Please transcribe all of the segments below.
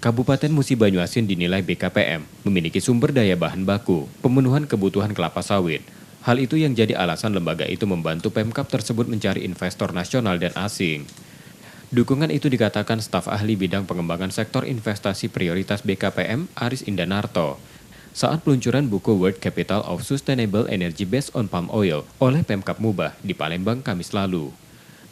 Kabupaten Musi Banyuasin dinilai BKPM memiliki sumber daya bahan baku, pemenuhan kebutuhan kelapa sawit. Hal itu yang jadi alasan lembaga itu membantu Pemkab tersebut mencari investor nasional dan asing. Dukungan itu dikatakan staf ahli bidang pengembangan sektor investasi prioritas BKPM, Aris Indanarto, saat peluncuran buku World Capital of Sustainable Energy Based on Palm Oil oleh Pemkab Mubah di Palembang Kamis lalu.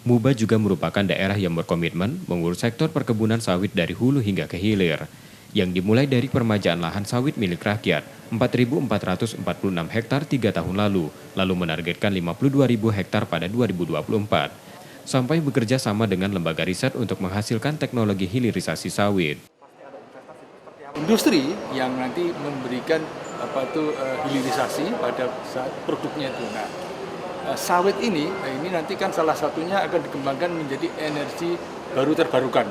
Mubah juga merupakan daerah yang berkomitmen mengurus sektor perkebunan sawit dari hulu hingga ke hilir, yang dimulai dari permajaan lahan sawit milik rakyat 4.446 hektar 3 tahun lalu menargetkan 52.000 hektar pada 2024, sampai bekerja sama dengan lembaga riset untuk menghasilkan teknologi hilirisasi sawit. Industri yang nanti memberikan hilirisasi pada saat produknya itu. Nah, sawit ini nanti kan salah satunya akan dikembangkan menjadi energi baru terbarukan.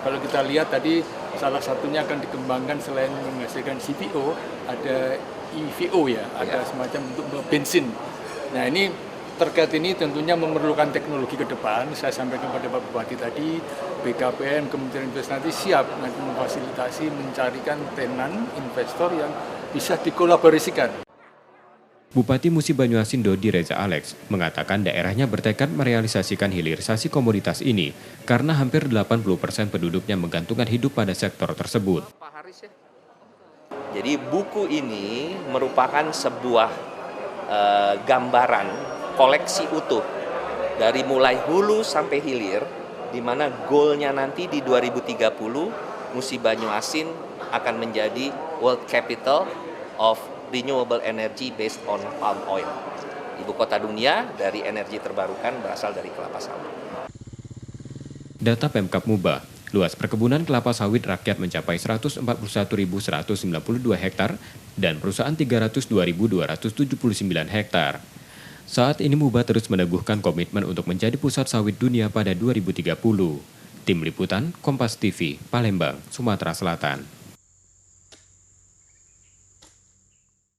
Kalau kita lihat tadi salah satunya akan dikembangkan selain menghasilkan CPO, ada EVO ya, ada semacam untuk bensin. Nah ini terkait ini tentunya memerlukan teknologi ke depan. Saya sampaikan pada Pak Bupati tadi, BKPM, Kementerian Investasi siap nanti memfasilitasi mencarikan tenan investor yang bisa dikolaborasikan. Bupati Musi Banyuasin Dodi Reza Alex mengatakan daerahnya bertekad merealisasikan hilirisasi komoditas ini karena hampir 80% penduduknya menggantungkan hidup pada sektor tersebut. Jadi buku ini merupakan sebuah gambaran koleksi utuh dari mulai hulu sampai hilir, di mana goalnya nanti di 2030 Musi Banyuasin akan menjadi World Capital of Renewable Energy based on palm oil. Ibu kota dunia dari energi terbarukan berasal dari kelapa sawit. Data Pemkab Mubah, luas perkebunan kelapa sawit rakyat mencapai 141.192 hektar dan perusahaan 302.279 hektar. Saat ini Mubah terus meneguhkan komitmen untuk menjadi pusat sawit dunia pada 2030. Tim Liputan, Kompas TV, Palembang, Sumatera Selatan.